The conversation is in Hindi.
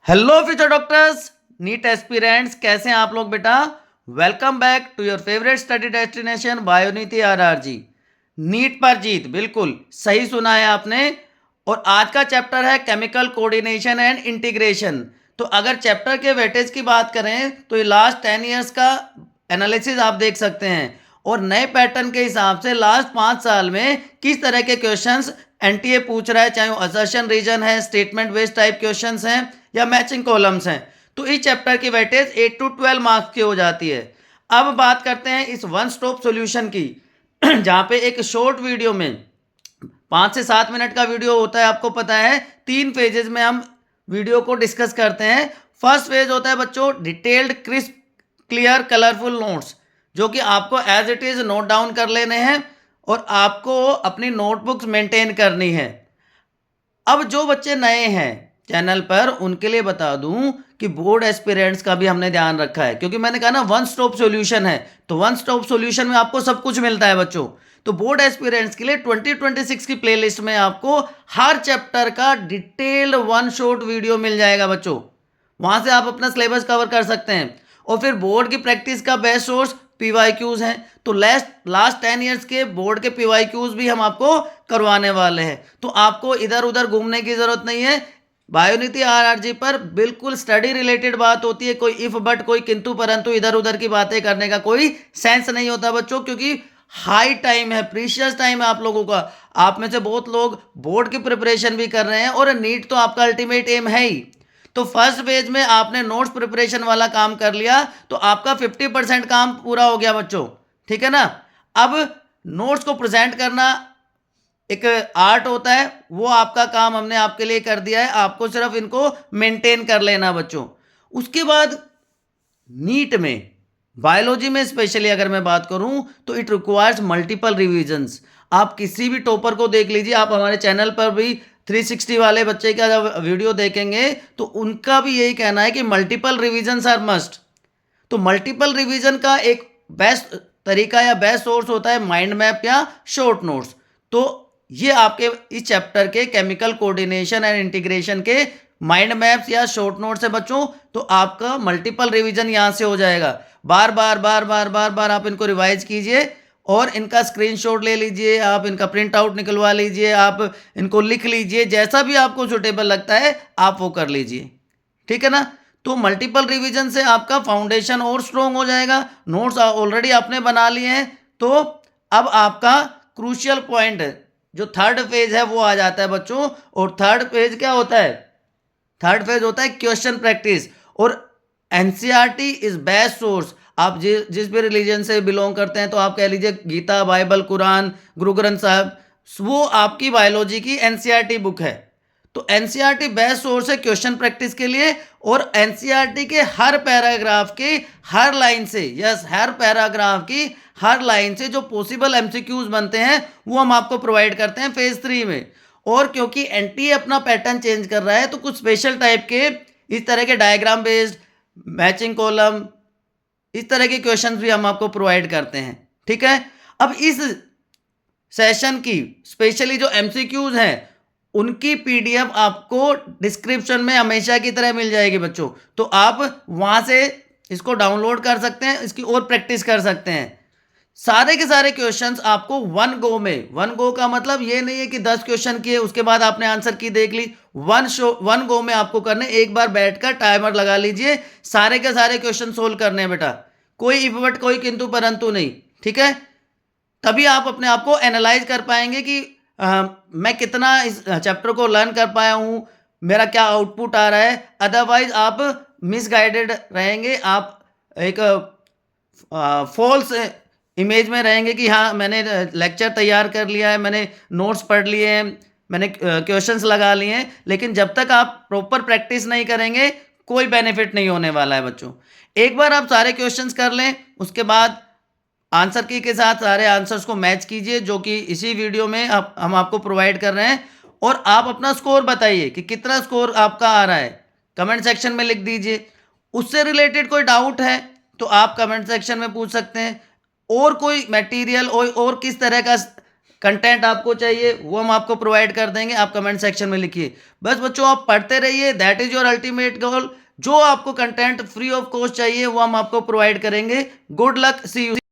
Hello future doctors, NEET aspirants, कैसे हैं आप लोग बेटा। Welcome back to your favourite study destination Bioneeti RRG. NEET पर जीत, बिल्कुल सही सुना है आपने। और आज का चैप्टर है केमिकल कोऑर्डिनेशन एंड इंटीग्रेशन। तो अगर चैप्टर के वेटेज की बात करें तो ये लास्ट 10 ईयर्स का एनालिसिस आप देख सकते हैं और नए पैटर्न के हिसाब से लास्ट 5 साल में किस तरह के क्वेश्चंस एनटीए पूछ रहा है, चाहे वो असर्शन रीजन है, स्टेटमेंट बेस्ड टाइप क्वेश्चंस हैं या मैचिंग कॉलम्स हैं। तो इस चैप्टर की वेटेज 8 to 12 मार्क्स की हो जाती है। अब बात करते हैं इस वन स्टॉप सॉल्यूशन की जहां पे एक शॉर्ट वीडियो में 5 से 7 मिनट का वीडियो होता है। आपको पता है 3 फेजेज में हम वीडियो को डिस्कस करते हैं। फर्स्ट फेज होता है बच्चों detailed crisp clear colourful notes, जो कि आपको as it is note down कर लेने हैं और आपको अपनी नोटबुक्स मेंटेन करनी है। अब जो बच्चे नए हैं चैनल पर उनके लिए बता दूं कि बोर्ड एस्पिरेंट्स का भी हमने ध्यान रखा है, क्योंकि मैंने कहा ना वन स्टॉप सॉल्यूशन है, तो वन स्टॉप सॉल्यूशन में आपको सब कुछ मिलता है बच्चों। तो बोर्ड एस्पिरेंट्स के लिए 2026 की प्लेलिस्ट में आपको हर चैप्टर का डिटेल्ड वन शॉट वीडियो मिल जाएगा बच्चों। वहां से आप अपना सिलेबस कवर कर सकते हैं। और फिर बोर्ड की प्रैक्टिस का बेस्ट सोर्स पीवाईक्यूज हैं। तो लास्ट 10 ईयर्स के बोर्ड के पीवाईक्यूज भी हम आपको करवाने वाले हैं। तो आपको इधर उधर घूमने की जरूरत नहीं है। बायोनीति आरआरजी पर बिल्कुल स्टडी रिलेटेड बात होती है। कोई इफ बट, कोई किंतु परंतु, इधर उधर की बातें करने का कोई सेंस नहीं होता बच्चों, क्योंकि हाई टाइम है, प्रीशियस टाइम है आप लोगों का। आप में से बहुत लोग बोर्ड की प्रिपरेशन भी कर रहे हैं और नीट तो आपका अल्टीमेट एम है ही। तो फर्स्ट पेज में आपने नोट्स प्रिपरेशन वाला काम कर लिया तो आपका 50% काम पूरा हो गया बच्चों, ठीक है ना। अब नोट्स को प्रेजेंट करना एक आर्ट होता है, वो आपका काम हमने आपके लिए कर दिया है। आपको सिर्फ इनको मेंटेन कर लेना बच्चों। उसके बाद नीट में बायोलॉजी में स्पेशली अगर मैं बात करूं तो इट रिक्वायर्स मल्टीपल रिविजन्स। आप किसी भी टॉपर को देख लीजिए, आप हमारे चैनल पर भी 360 वाले बच्चे का जब वीडियो देखेंगे तो उनका भी यही कहना है कि मल्टीपल रिविजन्स आर मस्ट। तो मल्टीपल रिवीजन का एक बेस्ट तरीका या बेस्ट सोर्स होता है माइंड मैप या शॉर्ट नोट्स। तो ये आपके इस चैप्टर के केमिकल कोऑर्डिनेशन एंड इंटीग्रेशन के माइंड मैप्स या शॉर्ट नोट्स है बच्चों। तो आपका मल्टीपल रिवीजन यहाँ से हो जाएगा। बार बार बार बार बार बार आप इनको रिवाइज कीजिए और इनका स्क्रीनशॉट ले लीजिए, आप इनका प्रिंट आउट निकलवा लीजिए, आप इनको लिख लीजिए, जैसा भी आपको सुटेबल लगता है आप वो कर लीजिए, ठीक है ना। तो मल्टीपल रिवीजन से आपका फाउंडेशन और स्ट्रोंग हो जाएगा। नोट्स ऑलरेडी आपने बना लिए हैं। तो अब आपका क्रूशियल पॉइंट जो थर्ड फेज है वो आ जाता है बच्चों। और थर्ड फेज क्या होता है? थर्ड फेज होता है क्वेश्चन प्रैक्टिस। और एनसीईआरटी इज बेस्ट सोर्स। आप जिस भी रिलीजन से बिलोंग करते हैं, तो आप कह लीजिए गीता, बाइबल, कुरान, गुरु ग्रंथ साहब, वो आपकी बायोलॉजी की एनसीईआरटी बुक है। तो एनसीईआरटी बेस्ट सोर्स है क्वेश्चन प्रैक्टिस के लिए। और एनसीईआरटी के हर पैराग्राफ के हर लाइन से, यस, हर पैराग्राफ की हर लाइन से जो पॉसिबल एमसीक्यूज बनते हैं वो हम आपको प्रोवाइड करते हैं फेज 3 में। और क्योंकि एनटीए अपना पैटर्न चेंज कर रहा है तो कुछ स्पेशल टाइप के इस तरह के डायग्राम बेस्ड, मैचिंग कॉलम, इस तरह के क्वेश्चंस भी हम आपको प्रोवाइड करते हैं, ठीक है। अब इस सेशन की स्पेशली जो एमसीक्यूज हैं उनकी पीडीएफ आपको डिस्क्रिप्शन में हमेशा की तरह मिल जाएगी बच्चों। तो आप वहां से इसको डाउनलोड कर सकते हैं, इसकी और प्रैक्टिस कर सकते हैं। सारे के सारे क्वेश्चंस आपको वन गो में, वन गो का मतलब ये नहीं है कि 10 क्वेश्चन किए उसके बाद आपने आंसर की देख ली। वन गो में आपको करने, एक बार बैठकर टाइमर लगा लीजिए, सारे के सारे क्वेश्चन सोल्व करने हैं बेटा। कोई इफ बट, कोई किंतु परंतु नहीं, ठीक है। तभी आप अपने आप को एनालाइज कर पाएंगे कि मैं कितना इस चैप्टर को लर्न कर पाया हूँ, मेरा क्या आउटपुट आ रहा है। अदरवाइज आप मिसगाइडेड रहेंगे, आप एक फॉल्स इमेज में रहेंगे कि हाँ मैंने लेक्चर तैयार कर लिया है, मैंने नोट्स पढ़ लिए हैं, मैंने क्वेश्चंस लगा लिए हैं, लेकिन जब तक आप प्रॉपर प्रैक्टिस नहीं करेंगे कोई बेनिफिट नहीं होने वाला है बच्चों। एक बार आप सारे क्वेश्चंस कर लें, उसके बाद आंसर की के साथ सारे आंसर्स को मैच कीजिए, जो कि इसी वीडियो में हम आपको प्रोवाइड कर रहे हैं। और आप अपना स्कोर बताइए कि कितना स्कोर आपका आ रहा है, कमेंट सेक्शन में लिख दीजिए। उससे रिलेटेड कोई डाउट है तो आप कमेंट सेक्शन में पूछ सकते हैं। और कोई मटेरियल और किस तरह का कंटेंट आपको चाहिए वो हम आपको प्रोवाइड कर देंगे, आप कमेंट सेक्शन में लिखिए। बस बच्चों आप पढ़ते रहिए, that is your ultimate goal. जो आपको कंटेंट फ्री ऑफ कॉस्ट चाहिए वो हम आपको प्रोवाइड करेंगे। Good luck, see you.